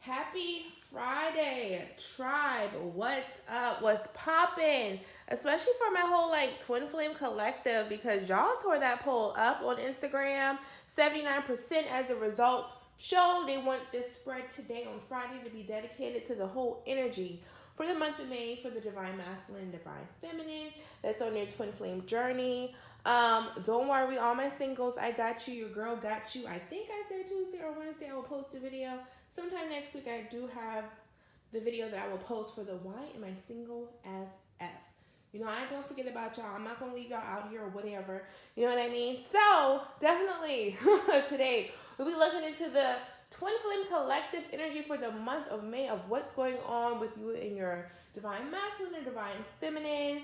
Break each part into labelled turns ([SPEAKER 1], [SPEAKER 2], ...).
[SPEAKER 1] Happy Friday, tribe. What's up? What's poppin'? Especially for my whole twin flame collective because y'all tore that poll up on Instagram. 79% as a result show they want this spread today on Friday to be dedicated to the whole energy for the month of May for the divine masculine and divine feminine that's on their twin flame journey. Don't worry, all my singles, I got you. Your girl got you. I think I said Tuesday or Wednesday I will post a video. Sometime next week I do have the video that I will post for the Why Am I Single as F. You know, I ain't gonna forget about y'all. I'm not gonna leave y'all out here or whatever. You know what I mean? So definitely today we'll be looking into the Twin Flame Collective energy for the month of May of what's going on with you in your divine masculine and divine feminine.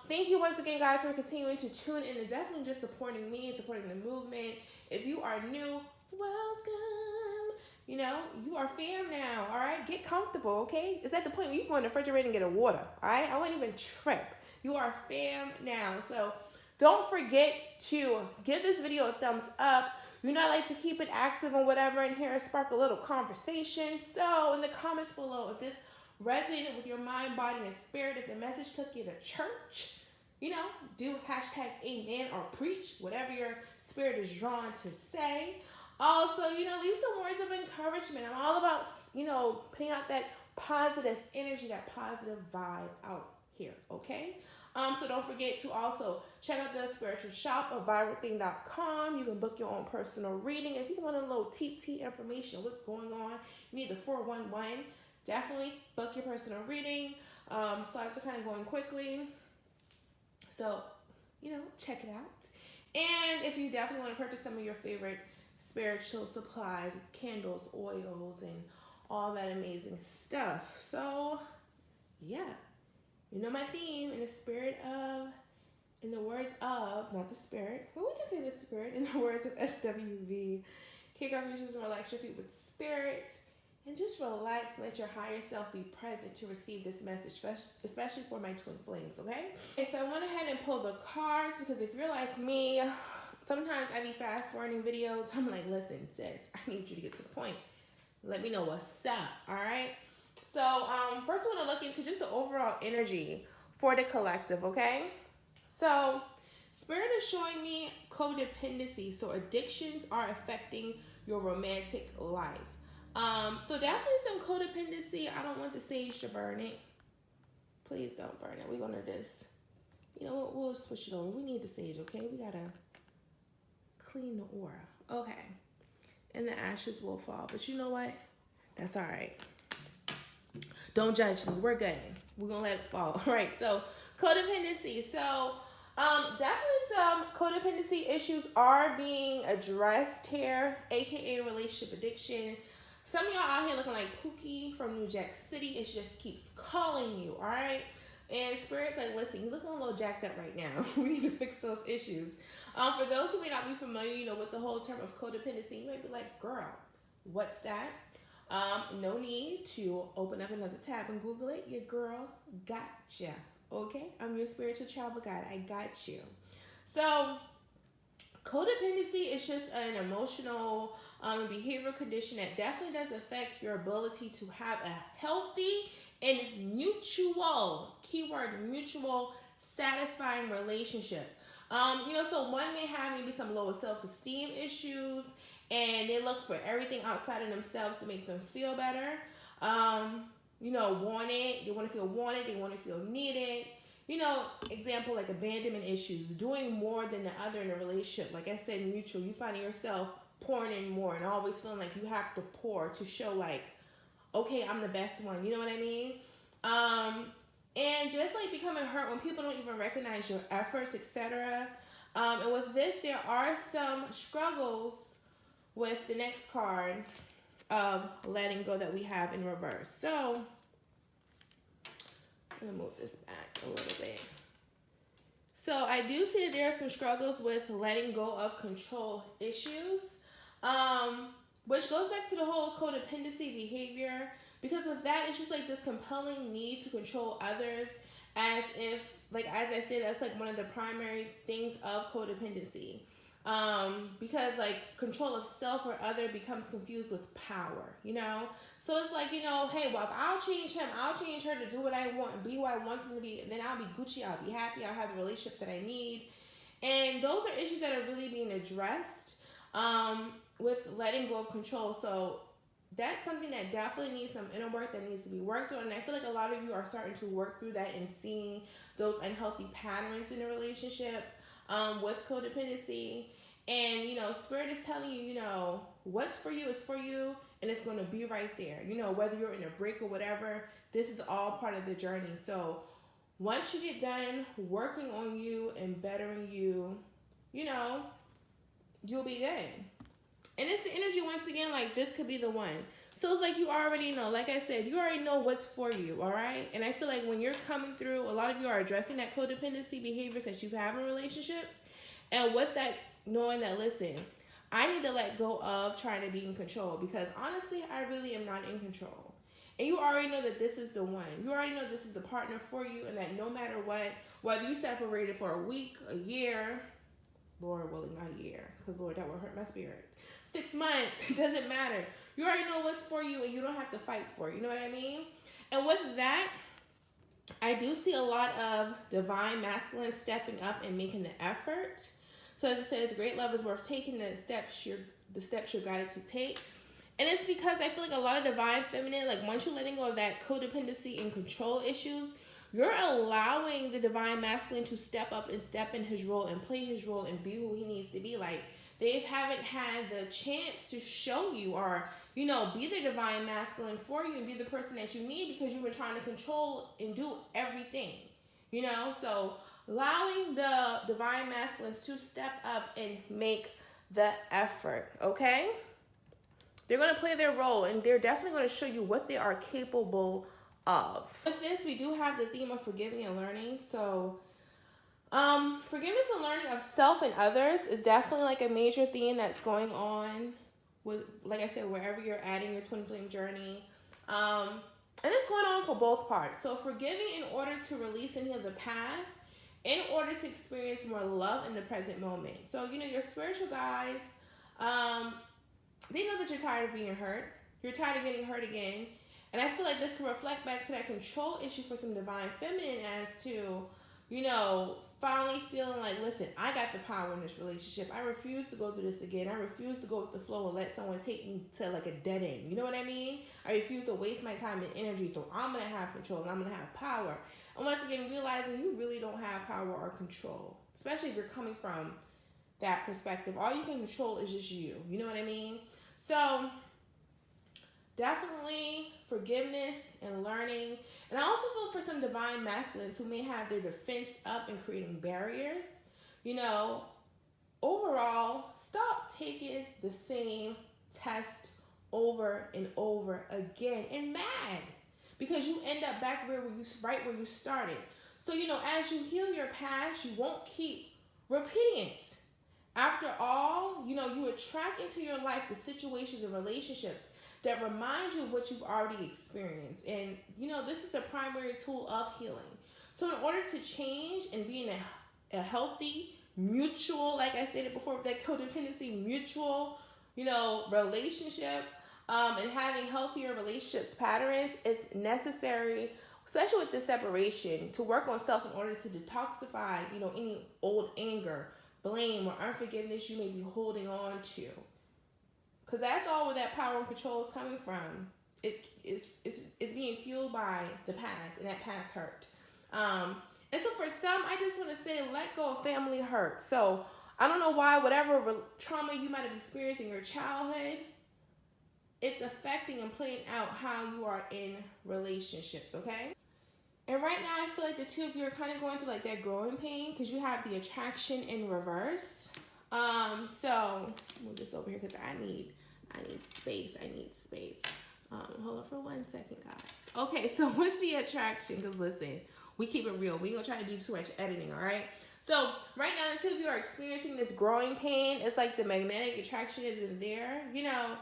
[SPEAKER 1] Thank you once again, guys, for continuing to tune in and definitely just supporting me and supporting the movement. If you are new, welcome. You know, you are fam now, all right? Get comfortable, okay? It's at the point where you go in the refrigerator and get a water, all right? I wouldn't even trip. You are fam now. So don't forget to give this video a thumbs up. You know, I like to keep it active and whatever in here, spark a little conversation. So in the comments below, if this resonated with your mind, body, and spirit, if the message took you to church, you know, do hashtag amen or preach, whatever your spirit is drawn to say. Also, you know, leave some words of encouragement. I'm all about, you know, putting out that positive energy, that positive vibe out here, okay? So don't forget to also check out the spiritual shop at AVibrantThang.com. You can book your own personal reading. If you want a little TT information, what's going on, you need the 411. Definitely book your personal reading. Slides are kind of going quickly. So, you know, check it out. And if you definitely want to purchase some of your favorite spiritual supplies, candles, oils, and all that amazing stuff. So, yeah. You know my theme, in the words of, not the spirit, but we can say the spirit, in the words of SWV. Kick off your shoes and relax your feet with spirit. And just relax and let your higher self be present to receive this message, especially for my twin flames, okay? And so I went ahead and pulled the cards because if you're like me, sometimes I be fast forwarding videos. I'm like, listen, sis, I need you to get to the point. Let me know what's up, all right? So first I want to look into just the overall energy for the collective, okay? So Spirit is showing me codependency. So addictions are affecting your romantic life. So definitely some codependency. I don't want the sage to burn it. Please don't burn it. We're going to just, you know, we'll switch it over. We need the sage, okay? We got to clean the aura. Okay. And the ashes will fall. But you know what? That's all right. Don't judge me. We're good. We're going to let it fall. All right. So codependency. So definitely some codependency issues are being addressed here, aka relationship addiction. Some of y'all out here looking like Pookie from New Jack City. It just keeps calling you, all right? And Spirit's like, listen, you're looking a little jacked up right now. We need to fix those issues. For those who may not be familiar, you know, with the whole term of codependency, you might be like, girl, what's that? No need to open up another tab and Google it. Your girl gotcha, okay? I'm your spiritual travel guide. I got you. So codependency is just an emotional behavioral condition that definitely does affect your ability to have a healthy and mutual, keyword mutual, satisfying relationship. You know, so one may have maybe some lower self-esteem issues and they look for everything outside of themselves to make them feel better. You know, wanted, they want to feel wanted, they want to feel needed. You know, example like abandonment issues, doing more than the other in a relationship. Like I said, mutual, you find yourself pouring in more and always feeling like you have to pour to show like, okay, I'm the best one. You know what I mean? And just like becoming hurt when people don't even recognize your efforts, etc. And with this, there are some struggles with the next card of letting go that we have in reverse. So I'm gonna move this back a little bit. So I do see that there are some struggles with letting go of control issues, which goes back to the whole codependency behavior. Because with that, it's just like this compelling need to control others, as if, like as I said, that's like one of the primary things of codependency. Because like control of self or other becomes confused with power, you know? So it's like, you know, hey, well, if I'll change him, I'll change her to do what I want and be who I want them to be, and then I'll be Gucci, I'll be happy, I'll have the relationship that I need. And those are issues that are really being addressed with letting go of control. So that's something that definitely needs some inner work that needs to be worked on. And I feel like a lot of you are starting to work through that and seeing those unhealthy patterns in a relationship with codependency. And, you know, Spirit is telling you, you know, what's for you is for you, and it's going to be right there. You know, whether you're in a break or whatever, this is all part of the journey. So once you get done working on you and bettering you, you know, you'll be good. And it's the energy, once again, like this could be the one. So it's like you already know, like I said, you already know what's for you, all right? And I feel like when you're coming through, a lot of you are addressing that codependency behaviors that you have in relationships. And with that, knowing that, listen, I need to let go of trying to be in control, because honestly, I really am not in control. And you already know that this is the one. You already know this is the partner for you, and that no matter what, whether you separated for a week, a year, Lord willing, not a year, because Lord, that would hurt my spirit. 6 months, it doesn't matter. You already know what's for you, and you don't have to fight for it. You know what I mean? And with that, I do see a lot of divine masculine stepping up and making the effort. So as it says, great love is worth taking the steps you're guided to take. And it's because I feel like a lot of divine feminine, like once you're letting go of that codependency and control issues, you're allowing the divine masculine to step up and step in his role and play his role and be who he needs to be. Like they haven't had the chance to show you or, you know, be the divine masculine for you and be the person that you need, because you've been trying to control and do everything, you know? So allowing the divine masculines to step up and make the effort, okay? They're going to play their role, and they're definitely going to show you what they are capable of. With this, we do have the theme of forgiving and learning. So forgiveness and learning of self and others is definitely like a major theme that's going on with, like I said, wherever you're adding your twin flame journey. And it's going on for both parts. So forgiving in order to release any of the past, in order to experience more love in the present moment. So, you know, your spiritual guides, they know that you're tired of being hurt. You're tired of getting hurt again. And I feel like this can reflect back to that control issue for some divine feminine as to, you know, finally feeling like, listen, I got the power in this relationship. I refuse to go through this again. I refuse to go with the flow and let someone take me to like a dead end. You know what I mean? I refuse to waste my time and energy. So I'm going to have control and I'm going to have power. And once again, realizing you really don't have power or control, especially if you're coming from that perspective. All you can control is just you. You know what I mean? So definitely forgiveness and learning. And I also feel for some divine masculines who may have their defense up and creating barriers. You know, overall, stop taking the same test over and over again and mad, because you end up back right where you started. So, you know, as you heal your past, you won't keep repeating it. After all, you know, you attract into your life the situations and relationships that remind you of what you've already experienced. And, you know, this is the primary tool of healing. So in order to change and be in a healthy, mutual, like I stated before, with that codependency, mutual, you know, relationship, and having healthier relationships patterns, it's necessary, especially with the separation, to work on self in order to detoxify, you know, any old anger, blame, or unforgiveness you may be holding on to. Because that's all where that power and control is coming from. It's being fueled by the past and that past hurt. And so for some, I just want to say, let go of family hurt. So I don't know why, whatever trauma you might have experienced in your childhood, it's affecting and playing out how you are in relationships, okay? And right now, I feel like the two of you are kind of going through like that growing pain, because you have the attraction in reverse. So move this over here because I need space. Hold on for 1 second, guys. Okay, so with the attraction, because listen, we keep it real. We gonna try to do too much editing, all right? So right now, the two of you are experiencing this growing pain. It's like the magnetic attraction isn't there, you know.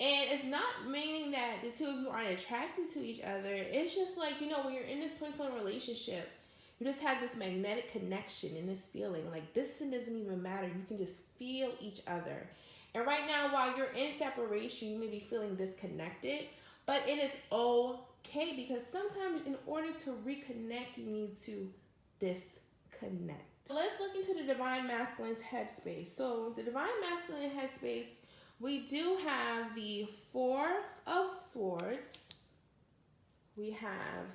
[SPEAKER 1] And it's not meaning that the two of you aren't attracted to each other. It's just like, you know, when you're in this twin flame relationship, You just have this magnetic connection and this feeling. Like distance doesn't even matter. You can just feel each other. And right now, while you're in separation, you may be feeling disconnected, but it is okay because sometimes in order to reconnect, you need to disconnect. So let's look into the Divine Masculine's headspace. So the Divine Masculine headspace, we do have the Four of Swords. We have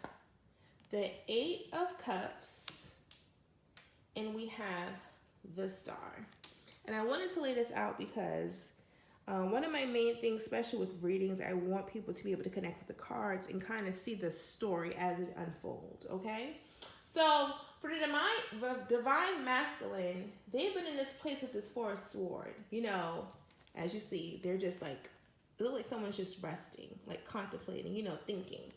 [SPEAKER 1] the Eight of Cups. And we have the Star. And I wanted to lay this out because one of my main things, especially with readings, I want people to be able to connect with the cards and kind of see the story as it unfolds, okay? So for the Divine Masculine, they've been in this place with this Four of Swords. You know, as you see, they're just like, it looks like someone's just resting, like contemplating, you know, thinking.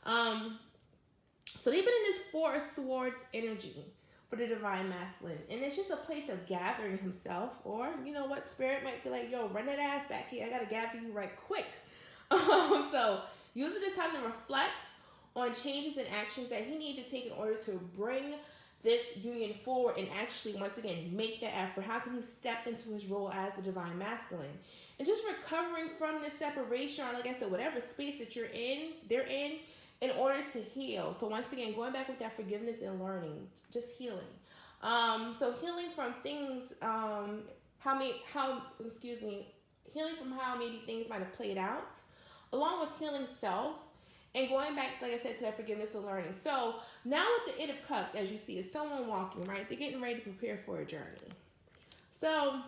[SPEAKER 1] So they've been in this Four of Swords energy for the Divine Masculine. And it's just a place of gathering himself, or, you know what, Spirit might be like, yo, run that ass back here. I got to gather you right quick. So using this time to reflect on changes and actions that he needed to take in order to bring this union forward and actually, once again, make the effort. How can he step into his role as the Divine Masculine? And just recovering from this separation, or like I said, whatever space that they're in order to heal. So once again, going back with that forgiveness and learning, just healing. So healing from things, healing from how maybe things might have played out, along with healing self, and going back, like I said, to that forgiveness and learning. So now with the Eight of Cups, as you see, it's someone walking, right? They're getting ready to prepare for a journey. So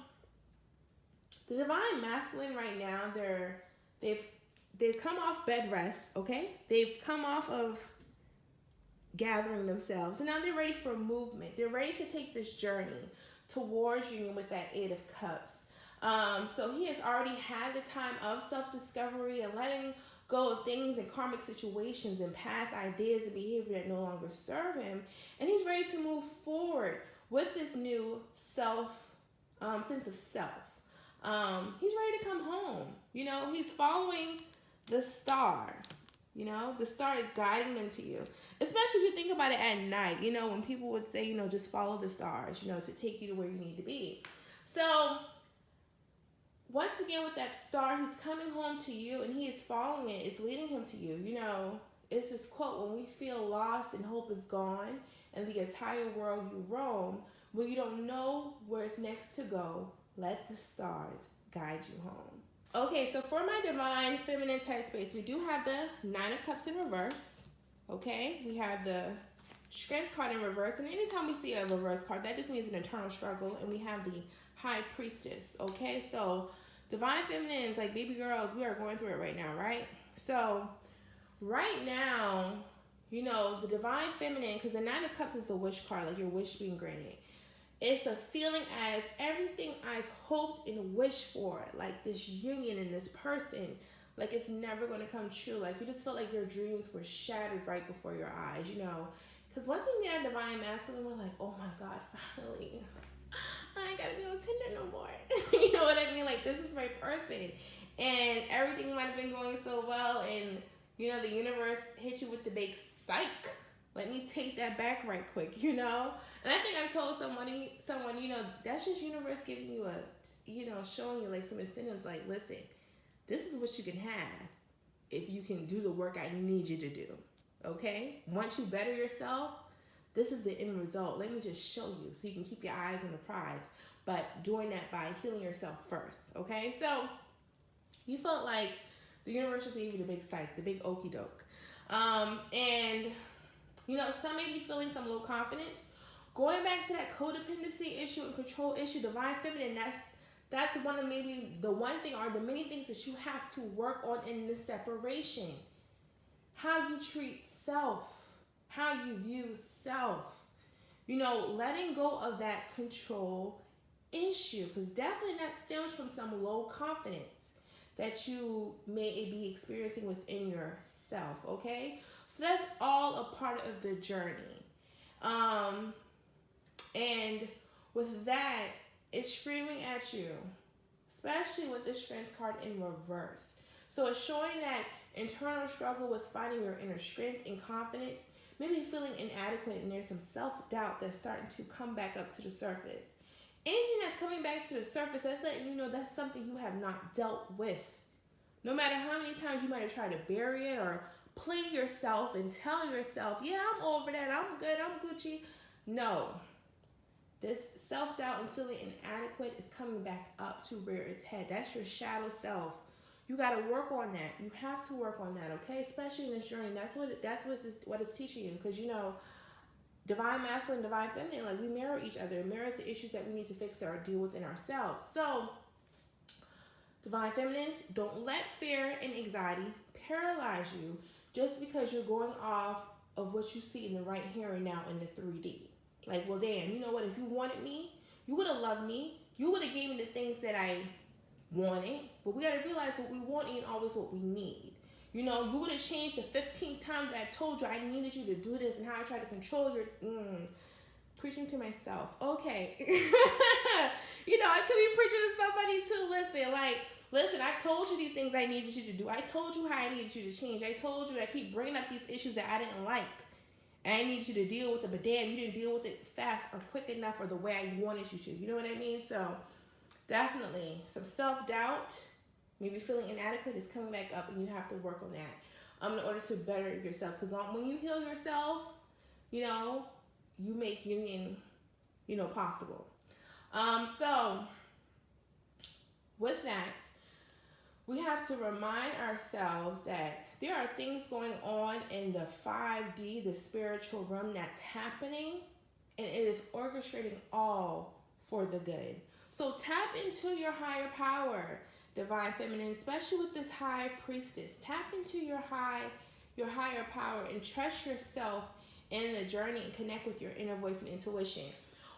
[SPEAKER 1] the Divine Masculine right now, they've come off bed rest, okay? They've come off of gathering themselves, and now they're ready for movement. They're ready to take this journey towards union with that Eight of Cups. So he has already had the time of self-discovery and letting go of things and karmic situations and past ideas and behavior that no longer serve him. And he's ready to move forward with this new sense of self. He's ready to come home. You know, he's following the star. You know, the star is guiding them to you. Especially if you think about it at night, you know, when people would say, you know, just follow the stars, you know, to take you to where you need to be. So once again, with that star, he's coming home to you and he is following it. It's leading him to you. You know, it's this quote, when we feel lost and hope is gone and the entire world you roam, when you don't know where it's next to go, let the stars guide you home. Okay, so for my Divine Feminine headspace, we do have the Nine of Cups in reverse. Okay, we have the Strength card in reverse. And anytime we see a reverse card, that just means an internal struggle. And we have the High Priestess. Okay, so Divine Feminines, like baby girls, we are going through it right now, right? So right now, you know, the Divine Feminine, because the Nine of Cups is a wish card, like your wish being granted. It's the feeling as everything I've hoped and wished for, like this union in this person, like it's never going to come true. Like you just felt like your dreams were shattered right before your eyes, you know. Because once we meet our Divine Masculine, we're like, oh my God, finally. I ain't got to be on Tinder no more. You know what I mean? Like this is my person. And everything might have been going so well. And, you know, the universe hit you with the big psych. Let me take that back right quick, you know? And I think I've told someone, you know, that's just universe giving you showing you like some incentives, like, listen, this is what you can have if you can do the work I need you to do, okay? Once you better yourself, this is the end result. Let me just show you so you can keep your eyes on the prize, but doing that by healing yourself first, okay? So you felt like the universe just gave you the big psych, the big okie doke. And you know, some may be feeling some low confidence. Going back to that codependency issue and control issue, Divine Feminine, that's one of maybe the one thing or the many things that you have to work on in this separation. How you treat self, how you view self. You know, letting go of that control issue, because definitely that stems from some low confidence that you may be experiencing within yourself, okay? So that's all a part of the journey. And with that, it's screaming at you, especially with the Strength card in reverse. So it's showing that internal struggle with finding your inner strength and confidence. maybe feeling inadequate and there's some self-doubt that's starting to come back up to the surface. Anything that's coming back to the surface, that's letting you know that's something you have not dealt with. No matter how many times you might have tried to bury it or play yourself and tell yourself, yeah, I'm over that, I'm good, I'm Gucci. No. This self-doubt and feeling inadequate is coming back up to rear its head. That's your shadow self. You got to work on that. You have to work on that, okay? Especially in this journey. What it's teaching you. Because, you know, divine masculine, divine feminine, like we mirror each other. It mirrors the issues that we need to fix or deal with in ourselves. So, divine feminines, don't let fear and anxiety paralyze you just because you're going off of what you see in the right here and now in the 3D. Like, well, damn, you know what? If you wanted me, you would have loved me. You would have gave me the things that I wanted. But we got to realize what we want ain't always what we need. You know, you would have changed the 15th time that I told you I needed you to do this and how I tried to control your... Preaching to myself. Okay. You know, I could be preaching to somebody too. Listen, I told you these things I needed you to do. I told you how I needed you to change. I told you that I keep bringing up these issues that I didn't like. And I needed you to deal with it, but damn, you didn't deal with it fast or quick enough or the way I wanted you to. You know what I mean? So definitely some self-doubt, maybe feeling inadequate is coming back up, and you have to work on that in order to better yourself. Because when you heal yourself, you know, you make union, you know, possible. So with that, we have to remind ourselves that there are things going on in the 5D, the spiritual realm, that's happening, and it is orchestrating all for the good. So tap into your higher power, divine feminine, especially with this high priestess. Tap into your higher power and trust yourself in the journey and connect with your inner voice and intuition.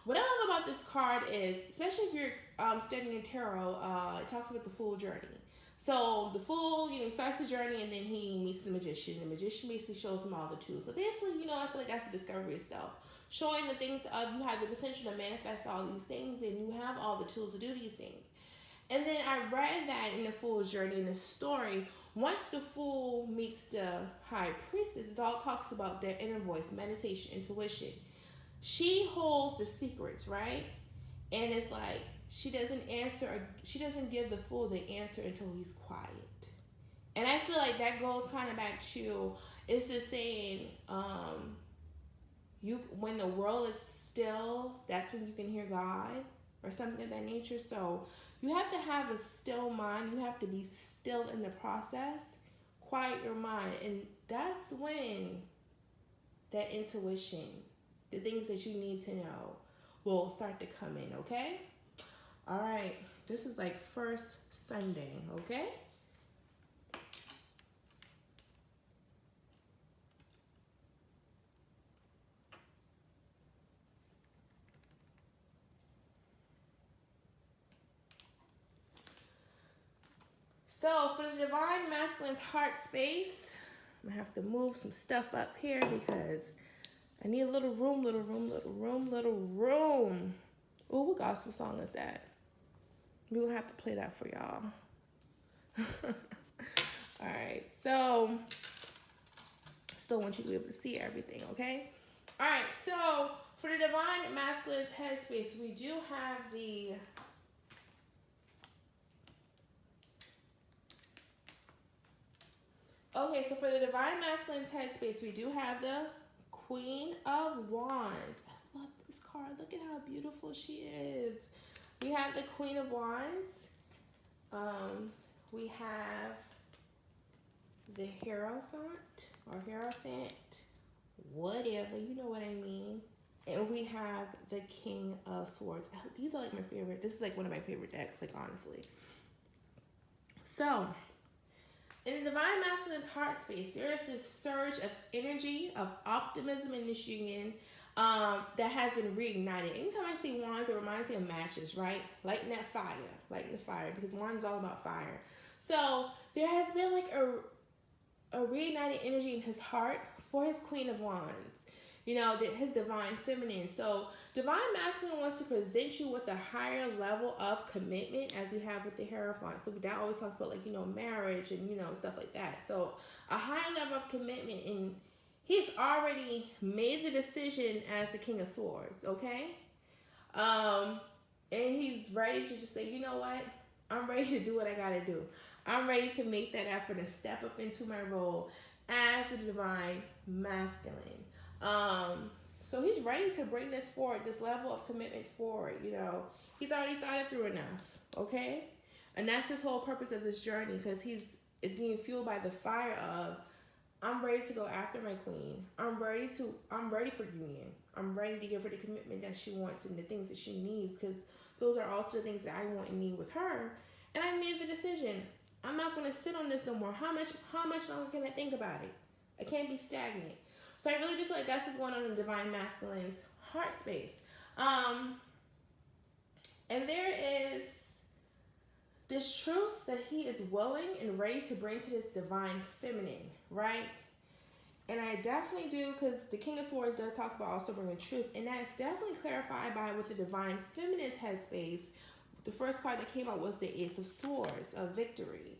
[SPEAKER 1] What I love about this card is, especially if you're studying tarot, it talks about the Fool journey. So the Fool, you know, starts the journey and then he meets the Magician. The Magician basically shows him all the tools. So basically, you know, I feel like that's the discovery itself. Showing the things of you have the potential to manifest all these things and you have all the tools to do these things. And then I read that in the Fool's journey, in the story, once the Fool meets the High Priestess, it all talks about their inner voice, meditation, intuition. She holds the secrets, right? And it's like, she doesn't give the Fool the answer until he's quiet. And I feel like that goes kind of back to, it's just saying, when the world is still, that's when you can hear God or something of that nature. So you have to have a still mind. You have to be still in the process, quiet your mind. And that's when that intuition, the things that you need to know, will start to come in, okay? All right, this is like first Sunday, okay? So for the divine masculine's heart space, I'm gonna have to move some stuff up here because I need a little room, little room, little room, little room. Oh, what gospel song is that? We're gonna have to play that for y'all. All right, so still want you to be able to see everything, okay? All right, so for the divine masculine's headspace, we do have the okay, so for the divine masculine's headspace, we do have the Queen of Wands. I love this card. Look at how beautiful she is. We have the Queen of Wands. We have the Hierophant, whatever, you know what I mean. And we have the King of Swords. These are like my favorite. This is like one of my favorite decks, like honestly. So, in the divine masculine's heart space, there is this surge of energy, of optimism in this union that has been reignited. Anytime I see wands, it reminds me of matches, right? Lighting that fire, lighting the fire, because wands is all about fire. So there has been like a reignited energy in his heart for his Queen of Wands. You know, his divine feminine. So divine masculine wants to present you with a higher level of commitment, as we have with the Hierophant. So that always talks about, like, you know, marriage and, you know, stuff like that. So a higher level of commitment he's already made the decision as the King of Swords, okay? And he's ready to just say, you know what? I'm ready to do what I gotta do. I'm ready to make that effort and step up into my role as the divine masculine. So he's ready to bring this forward, this level of commitment forward. You know, he's already thought it through enough, okay? And that's his whole purpose of this journey, because it's being fueled by the fire of, I'm ready to go after my queen. I'm ready for union. I'm ready to give her the commitment that she wants and the things that she needs, because those are also the things that I want and need with her. And I made the decision. I'm not going to sit on this no more. How much longer can I think about it? I can't be stagnant. So I really do feel like that's what's going on in the divine masculine's heart space. And there is this truth that he is willing and ready to bring to this divine feminine, right? And I definitely do, because the King of Swords does talk about also bringing truth, and that's definitely clarified by with the divine feminine's headspace. The first card that came out was the Ace of Swords, of victory.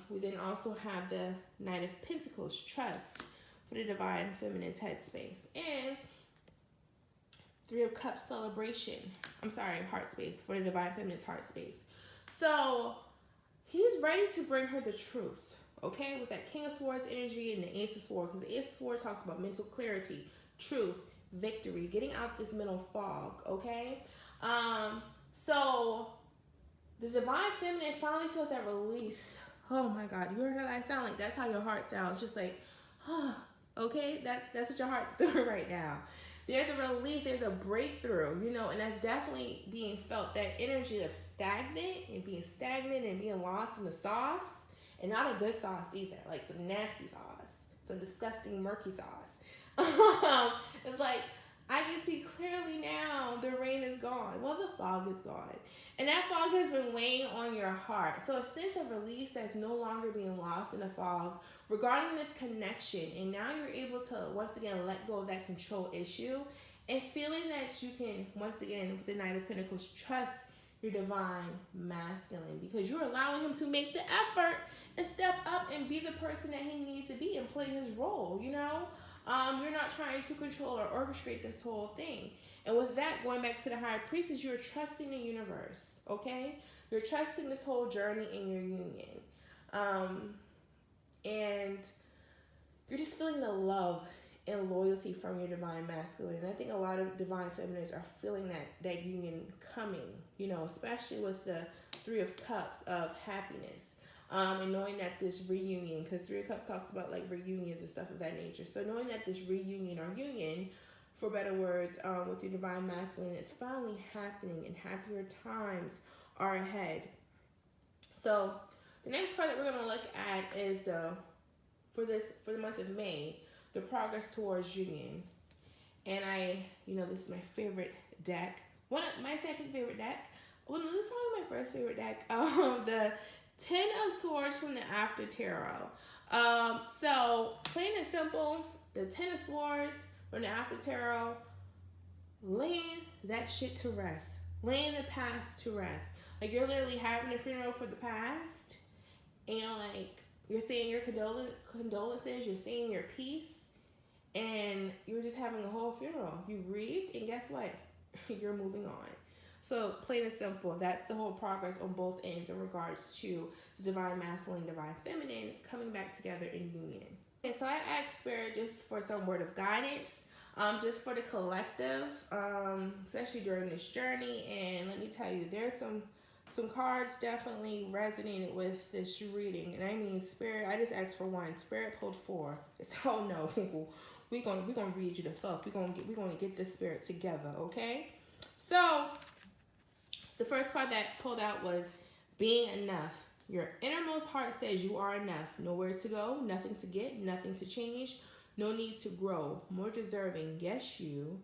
[SPEAKER 1] We then also have the Knight of Pentacles, trust, for the divine feminine's headspace, and Three of Cups, celebration. Heart space, for the divine feminine's heart space. So he's ready to bring her the truth, okay, with that King of Swords energy and the Ace of Swords, because the Ace of Swords talks about mental clarity, truth, victory, getting out this mental fog, okay? So the divine feminine finally feels that release. Oh my God, you heard how I sound like? That's how your heart sounds, just like, okay, that's what your heart's doing right now. There's a release, there's a breakthrough, you know, and that's definitely being felt, that energy of being stagnant and being lost in the sauce, and not a good sauce either, like some nasty sauce, some disgusting murky sauce. It's like, I can see clearly now the rain is gone. Well, the fog is gone. And that fog has been weighing on your heart. So a sense of release that's no longer being lost in the fog regarding this connection. And now you're able to, once again, let go of that control issue, and feeling that you can, once again, with the Knight of Pentacles, trust your divine masculine, because you're allowing him to make the effort and step up and be the person that he needs to be and play his role, you know? You're not trying to control or orchestrate this whole thing. And with that, going back to the High Priestess, you're trusting the universe, okay? You're trusting this whole journey in your union. And you're just feeling the love and loyalty from your divine masculine. And I think a lot of divine feminines are feeling that union coming, you know, especially with the Three of Cups of happiness. And knowing that this reunion, because Three of Cups talks about like reunions and stuff of that nature. So knowing that this reunion or union, for better words, with your divine masculine is finally happening, and happier times are ahead. So the next part that we're going to look at is for the month of May, the progress towards union. And this is my favorite deck. My second favorite deck. Well, no, this is probably my first favorite deck. The Ten of Swords from the After Tarot. So plain and simple, the Ten of Swords from the After Tarot, laying that shit to rest, laying the past to rest. Like, you're literally having a funeral for the past, and like you're saying your condolences, you're saying your peace, and you're just having a whole funeral. You grieved, and guess what? You're moving on. So plain and simple, that's the whole progress on both ends in regards to the divine masculine, divine feminine coming back together in union. Okay, so I asked Spirit just for some word of guidance, just for the collective, especially during this journey. And let me tell you, there's some cards definitely resonated with this reading. And I mean, Spirit, I just asked for one. Spirit pulled 4. It's, oh no, we're gonna read you the fluff. We're gonna get this Spirit together, okay? So the first card that pulled out was being enough. Your innermost heart says you are enough. Nowhere to go, nothing to get, nothing to change, no need to grow, more deserving. Yes, you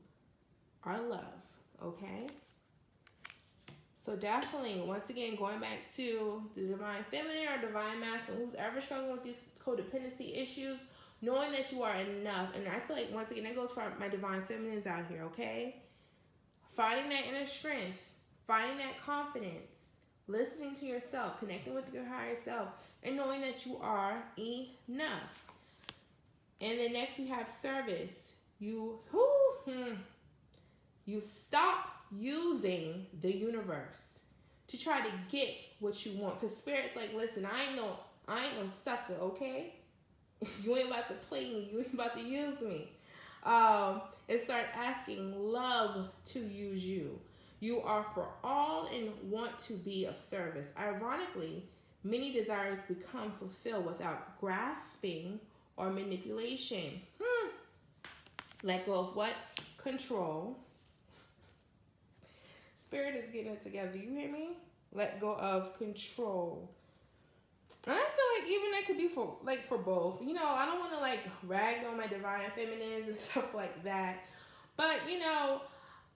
[SPEAKER 1] are love, okay? So definitely, once again, going back to the divine feminine or divine masculine, who's ever struggling with these codependency issues, knowing that you are enough. And I feel like, once again, that goes for my divine feminines out here, okay? Finding that inner strength, finding that confidence, listening to yourself, connecting with your higher self, and knowing that you are enough. And then next we have service. You stop using the universe to try to get what you want. Because Spirit's like, listen, I ain't no sucker, okay? You ain't about to play me. You ain't about to use me. And start asking love to use you. You are for all and want to be of service. Ironically, many desires become fulfilled without grasping or manipulation. Let go of what? Control. Spirit is getting it together. You hear me? Let go of control. And I feel like even that could be for both. You know, I don't want to like rag on my divine feminines and stuff like that. But, you know,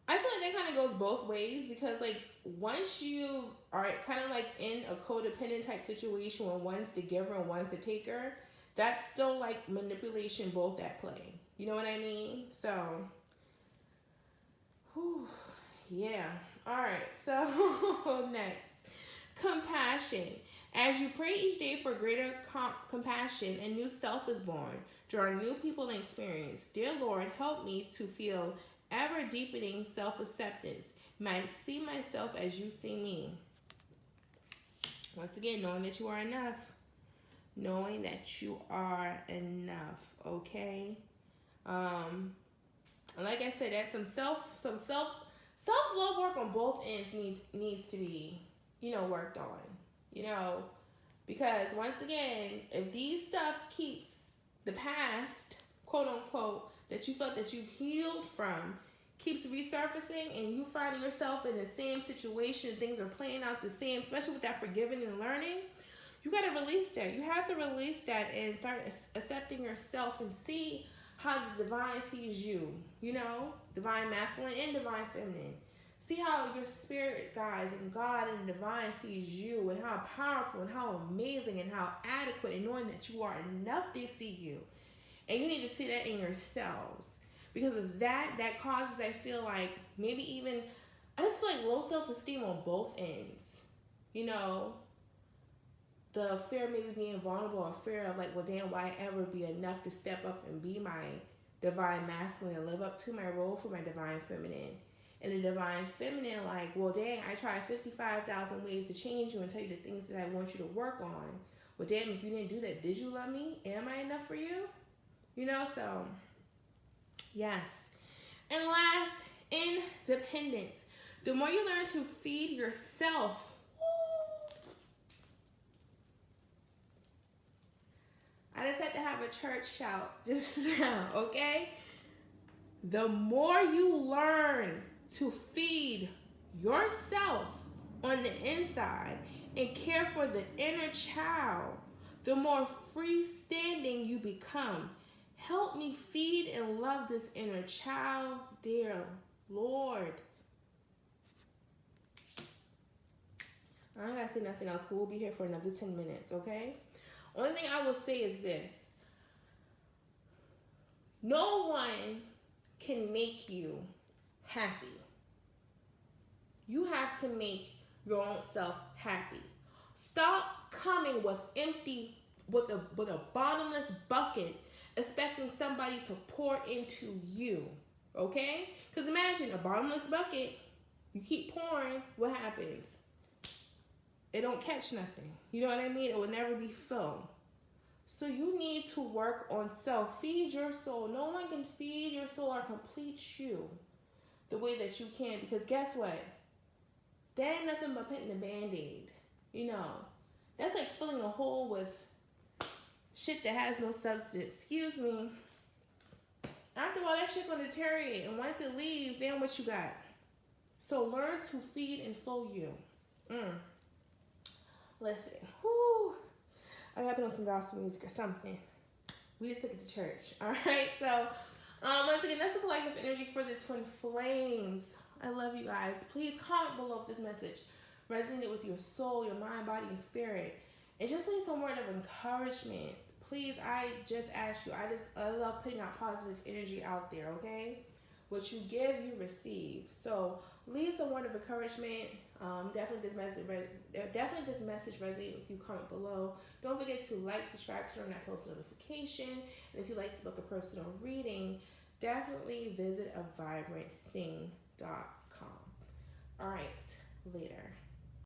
[SPEAKER 1] I feel like that kind of goes both ways, because like once you are kind of like in a codependent type situation where one's the giver and one's the taker, that's still like manipulation both at play. You know what I mean? So, yeah. All right. So next, compassion. As you pray each day for greater compassion, a new self is born, drawing new people and experience. Dear Lord, help me to feel ever deepening self-acceptance. May I see myself as you see me. Once again, knowing that you are enough. Knowing that you are enough, okay? Like I said, that's some self-love work on both ends needs to be, you know, worked on. You know, because once again, if these stuff keeps the past, quote unquote, that you felt that you've healed from, keeps resurfacing, and you finding yourself in the same situation, things are playing out the same, especially with that forgiving and learning, you got to release that. You have to release that and start accepting yourself and see how the divine sees you, you know, divine masculine and divine feminine. See how your spirit guides and God and divine sees you, and how powerful and how amazing and how adequate, and knowing that you are enough, they see you. And you need to see that in yourselves. Because of that causes, I feel like, maybe even, I just feel like low self-esteem on both ends. You know, the fear of maybe being vulnerable, or fear of like, well, damn, why ever be enough to step up and be my divine masculine and live up to my role for my divine feminine. And the divine feminine, like, well, dang, I tried 55,000 ways to change you and tell you the things that I want you to work on. Well, damn, if you didn't do that, did you love me? Am I enough for you? You know, so, yes. And last, independence. The more you learn to feed yourself, I just had to have a church shout just now, okay? The more you learn to feed yourself on the inside and care for the inner child, the more freestanding you become. Help me feed and love this inner child, dear Lord. I don't gotta say nothing else, because we'll be here for another 10 minutes, okay? Only thing I will say is this. No one can make you happy. You have to make your own self happy. Stop coming with a bottomless bucket, expecting somebody to pour into you. Okay? Because imagine a bottomless bucket, you keep pouring, what happens? It don't catch nothing. You know what I mean? It will never be full. So you need to work on self. Feed your soul. No one can feed your soul or complete you the way that you can. Because guess what? That ain't nothing but putting a Band-Aid. You know, that's like filling a hole with shit that has no substance. Excuse me. After all, that shit gonna deteriorate. And once it leaves, then what you got? So learn to feed and fill you. Listen. Whoo. I gotta put on some gospel music or something. We just took it to church. Alright, so once again, that's the collective energy for the twin flames. I love you guys. Please comment below if this message resonated with your soul, your mind, body, and spirit. And just leave some word of encouragement. Please, I just ask you. I love putting out positive energy out there, okay? What you give, you receive. So leave some word of encouragement. Definitely this message resonated with you. Comment below. Don't forget to like, subscribe, turn on that post notification. And if you'd like to book a personal reading, definitely visit avibrantthing.com. All right, later.